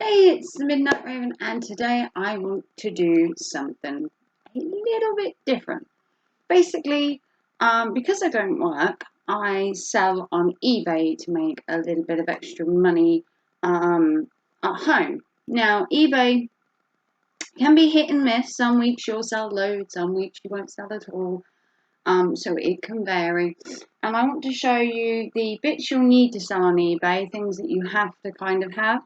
Hey, it's the Midnight Raven, and today I want to do something a little bit different. Basically, because I don't work, I sell on eBay to make a little bit of extra money at home. Now, eBay can be hit and miss. Some weeks you'll sell loads, some weeks you won't sell at all. So it can vary. And I want to show you the bits you'll need to sell on eBay, things that you have to kind of have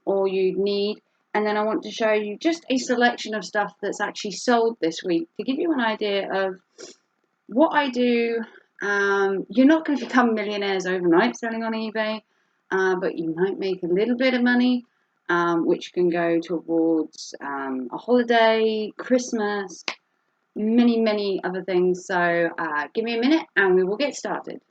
or you need. And then I want to show you just a selection of stuff that's actually sold this week to give you an idea of what I do. You're not going to become millionaires overnight selling on eBay, but you might make a little bit of money, which can go towards a holiday, Christmas, many other things. So give me a minute and we will get started.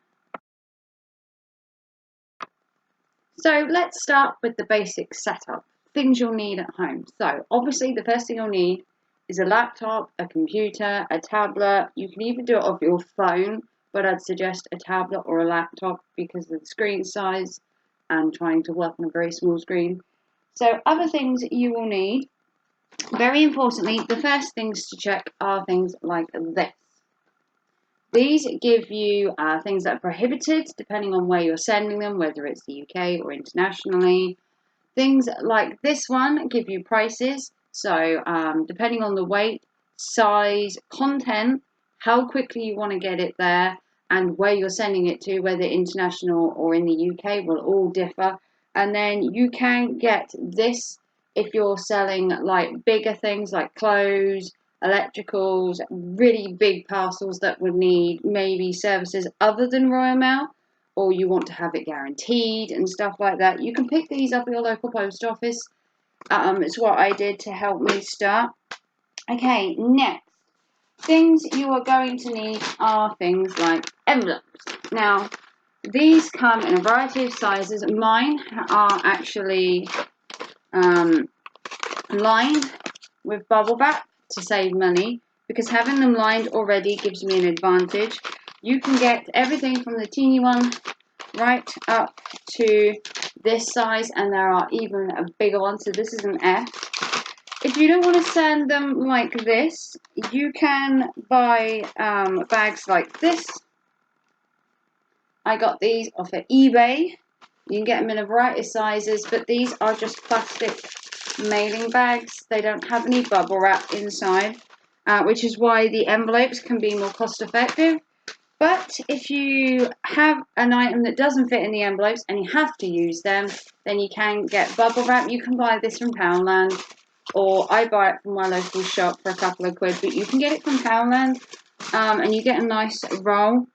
So let's start with the basic setup, things you'll need at home. So obviously the first thing you'll need is a laptop, a computer, a tablet. You can even do it off your phone, but I'd suggest a tablet or a laptop because of the screen size and trying to work on a very small screen. So other things you will need, very importantly, the first things to check are things like this. These give you things that are prohibited depending on where you're sending them, whether it's the UK or internationally. Things like this one give you prices. So depending on the weight, size, content, how quickly you want to get it there, and where you're sending it to, whether international or in the UK, will all differ. And then you can get this if you're selling like bigger things like clothes, electricals, really big parcels that would need maybe services other than Royal Mail, or you want to have it guaranteed and stuff like that. You can pick these up at your local post office. It's what I did to help me start. Okay, next. Things you are going to need are things like envelopes. Now, these come in a variety of sizes. Mine are actually lined with bubble wrap to save money, because having them lined already gives me an advantage. You can get everything from the teeny one right up to this size, and there are even a bigger one, so this is an F. If you don't want to send them like this, you can buy bags like this. I got these off of eBay. You can get them in a variety of sizes, but these are just plastic mailing bags. They don't have any bubble wrap inside, which is why the envelopes can be more cost effective. But if you have an item that doesn't fit in the envelopes and you have to use them, then you can get bubble wrap. You can buy this from Poundland, or I buy it from my local shop for a couple of quid, but you can get it from Poundland, and you get a nice roll.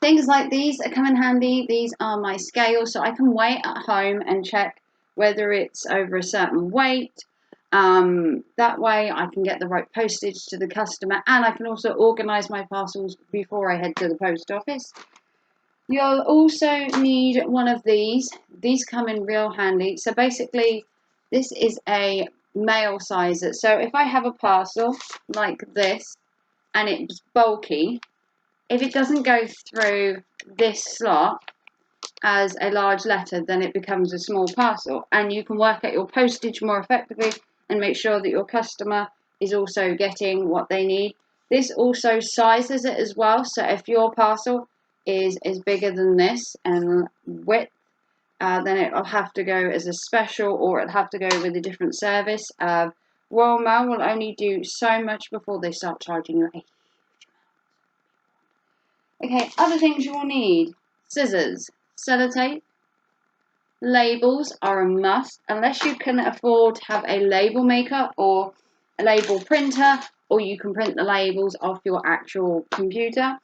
Things like these come in handy. These are my scales, so I can weigh at home and check whether it's over a certain weight. That way I can get the right postage to the customer, and I can also organise my parcels before I head to the post office. You'll also need one of these. These come in real handy. So basically, this is a mail sizer. So if I have a parcel like this and it's bulky, if it doesn't go through this slot as a large letter, then it becomes a small parcel, and you can work out your postage more effectively and make sure that your customer is also getting what they need. This also sizes it as well, so if your parcel is bigger than this and width, then it'll have to go as a special, or it'll have to go with a different service. Royal Mail will only do so much before they start charging you a huge amount. Okay, other things you will need: scissors, sellotape. Labels are a must, unless you can afford to have a label maker or a label printer, or you can print the labels off your actual computer.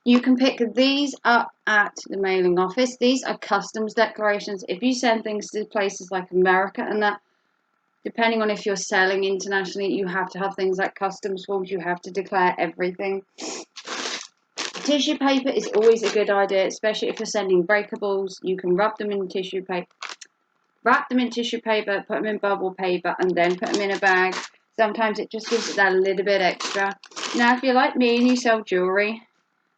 You can pick these up at the mailing office. These are customs declarations. If you send things to places like America and that, depending on if you're selling internationally, you have to have things like customs forms. You have to declare everything. Tissue paper is always a good idea, especially if you're sending breakables. You can wrap them in tissue paper, put them in bubble paper, and then put them in a bag. Sometimes it just gives it that little bit extra. Now, if you're like me and you sell jewellery,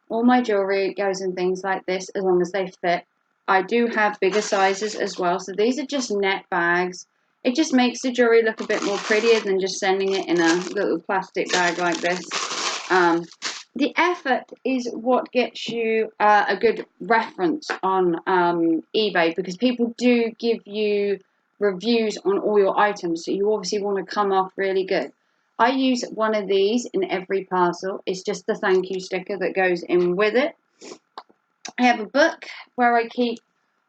all my jewellery goes in things like this, as long as they fit. I do have bigger sizes as well. So these are just net bags. It just makes the jewelry look a bit more prettier than just sending it in a little plastic bag like this. The effort is what gets you a good reference on eBay, because people do give you reviews on all your items, so you obviously want to come off really good. I use one of these in every parcel. It's just the thank you sticker that goes in with it. I have a book where I keep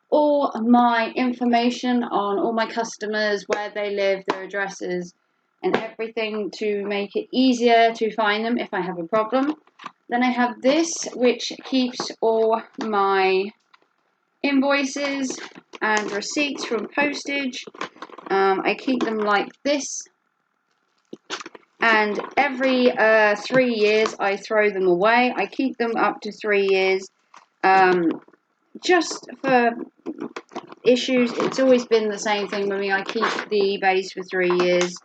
all my information on all my customers, where they live, their addresses, and everything to make it easier to find them if I have a problem. Then I have this, which keeps all my invoices and receipts from postage. I keep them like this, and every 3 years I throw them away. I keep them up to 3 years, just for issues. It's always been the same thing with me. I keep the eBays for 3 years,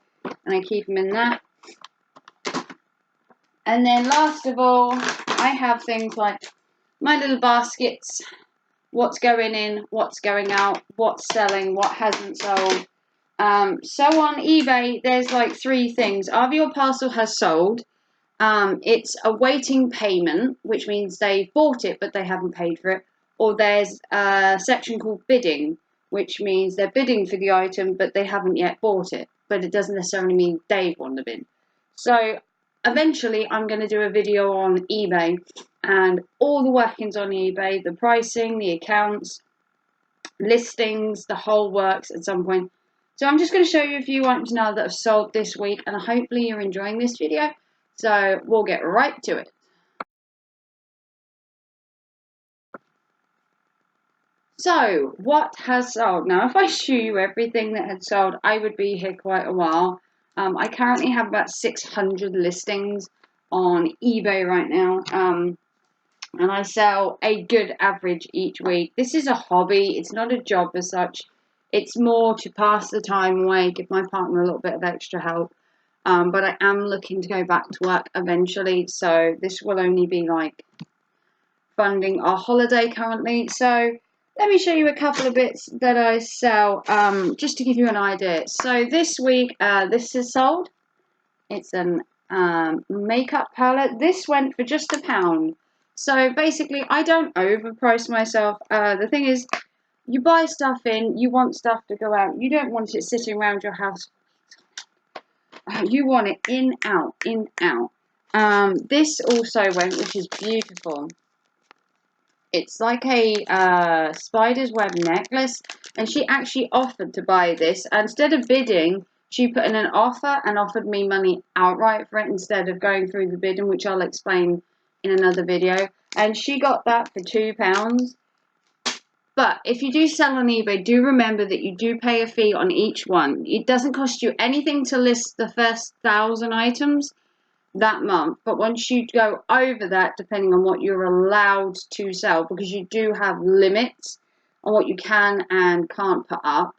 and I keep them in that. And then last of all, I have things like my little baskets, what's going in, what's going out, what's selling, what hasn't sold. So on eBay, there's like 3 things. Either your parcel has sold, it's awaiting payment, which means they bought it but they haven't paid for it. Or there's a section called bidding, which means they're bidding for the item but they haven't yet bought it. But it doesn't necessarily mean they've won the bid. So eventually I'm going to do a video on eBay and all the workings on eBay, the pricing, the accounts, listings, the whole works at some point. So I'm just going to show you a few items now that have sold this week, and hopefully you're enjoying this video. So we'll get right to it. So what has sold? Now if I show you everything that had sold, I would be here quite a while. I currently have about 600 listings on eBay right now. And I sell a good average each week. This is a hobby. It's not a job as such. It's more to pass the time away, give my partner a little bit of extra help. But I am looking to go back to work eventually. So this will only be like funding our holiday currently. So let me show you a couple of bits that I sell, just to give you an idea. So this week, this is sold. It's an makeup palette. This went for just £1. So basically, I don't overprice myself. The thing is, you buy stuff in, you want stuff to go out. You don't want it sitting around your house. You want it in, out, in, out. This also went, which is beautiful. It's like a spider's web necklace. And she actually offered to buy this. Instead of bidding, she put in an offer and offered me money outright for it instead of going through the bidding, which I'll explain in another video. And she got that for £2. But if you do sell on eBay, do remember that you do pay a fee on each one. It doesn't cost you anything to list the first 1,000 items that month. But once you go over that, depending on what you're allowed to sell, because you do have limits on what you can and can't put up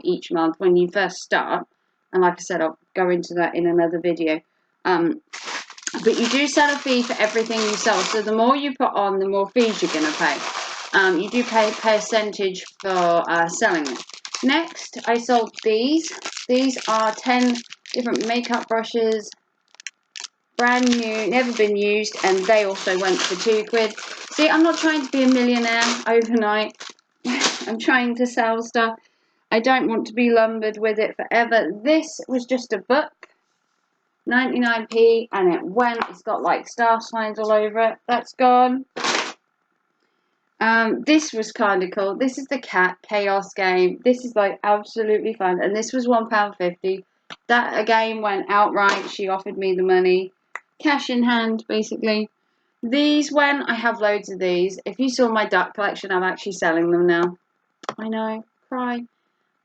each month when you first start. And like I said, I'll go into that in another video. But you do sell a fee for everything you sell. So the more you put on, the more fees you're going to pay. You do pay a percentage for selling it. Next, I sold these. These are 10 different makeup brushes. Brand new, never been used. And they also went for £2. See, I'm not trying to be a millionaire overnight. I'm trying to sell stuff. I don't want to be lumbered with it forever. This was just a book. 99p, and it went. It's got like star signs all over it. That's gone. This was kind of cool. This is the cat chaos game. This is like absolutely fun, and this was £1.50. That again went outright. She offered me the money, cash in hand, basically. These went. I have loads of these. If you saw my duck collection, I'm actually selling them now. I know, cry.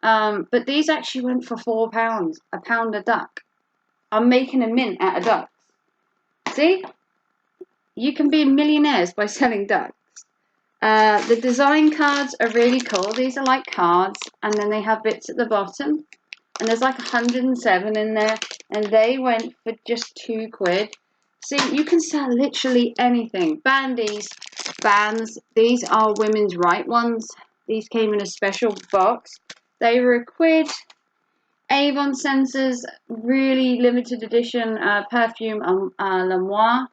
But these actually went for £4. £1 a duck. I'm making a mint out of ducks. See? You can be millionaires by selling ducks. The design cards are really cool. These are like cards, and then they have bits at the bottom. And there's like 107 in there, and they went for just £2. See, you can sell literally anything. Bandies, bands. These are women's right ones. These came in a special box. They were a quid. Avon Sensors, really limited edition perfume Lamoire.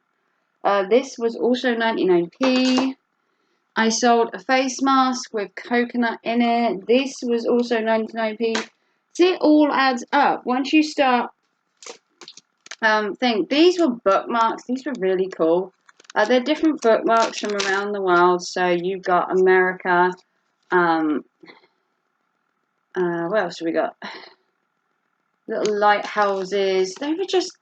This was also 99p. I sold a face mask with coconut in it. This was also 99p. See, it all adds up. Once you start these were bookmarks. These were really cool. They're different bookmarks from around the world. So you've got America. What else have we got? Little lighthouses. They were just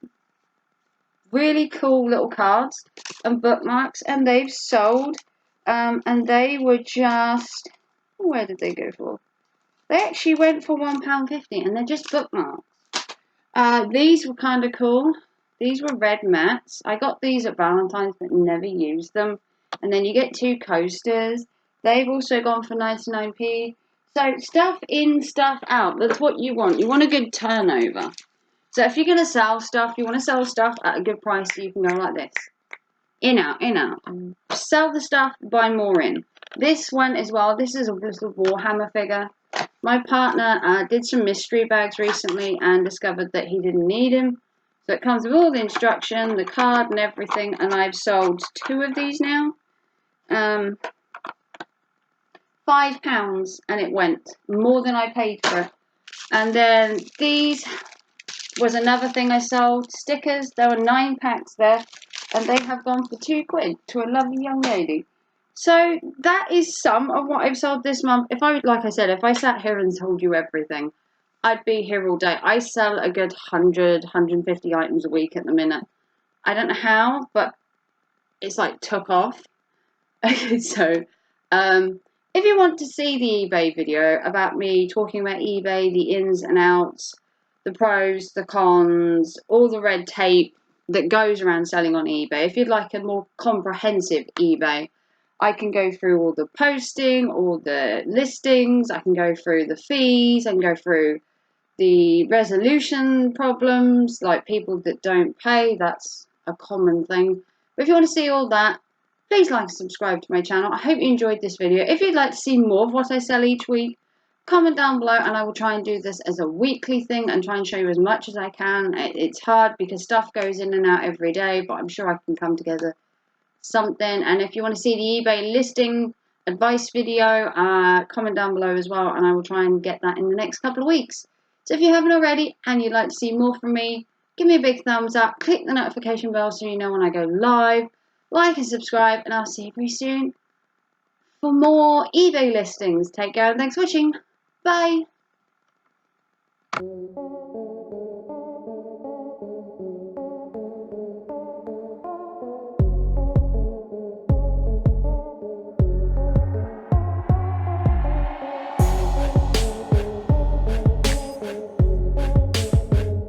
really cool little cards and bookmarks, and they've sold. And they were just, where did they go for? They actually went for £1.50, and they're just bookmarks. These were kind of cool. These were red mats. I got these at Valentine's but never used them. And then you get 2 coasters. They've also gone for 99p. So stuff in, stuff out. That's what you want. You want a good turnover. So if you're going to sell stuff, you want to sell stuff at a good price so you can go like this. In, out, in, out. Sell the stuff, buy more in. This one as well. This is a little Warhammer figure. My partner did some mystery bags recently and discovered that he didn't need him. So it comes with all the instruction, the card and everything. And I've sold 2 of these now. £5 and it went. More than I paid for it. And then these was another thing I sold. Stickers. There were 9 packs there. And they have gone for £2 to a lovely young lady. So that is some of what I've sold this month. If I, like I said, if I sat here and told you everything, I'd be here all day. I sell a good 100, 150 items a week at the minute. I don't know how, but it's like took off. Okay, so if you want to see the eBay video about me talking about eBay, the ins and outs, the pros, the cons, all the red tape that goes around selling on eBay, if you'd like a more comprehensive eBay, I can go through all the posting, all the listings, I can go through the fees, I can go through the resolution problems, like people that don't pay, that's a common thing. But if you want to see all that, please like and subscribe to my channel. I hope you enjoyed this video. If you'd like to see more of what I sell each week, comment down below and I will try and do this as a weekly thing and try and show you as much as I can. It's hard because stuff goes in and out every day, but I'm sure I can come together something. And if you want to see the eBay listing advice video, comment down below as well and I will try and get that in the next couple of weeks. So if you haven't already and you'd like to see more from me, give me a big thumbs up, click the notification bell so you know when I go live, like and subscribe, and I'll see you very soon for more eBay listings. Take care and thanks for watching. Bye.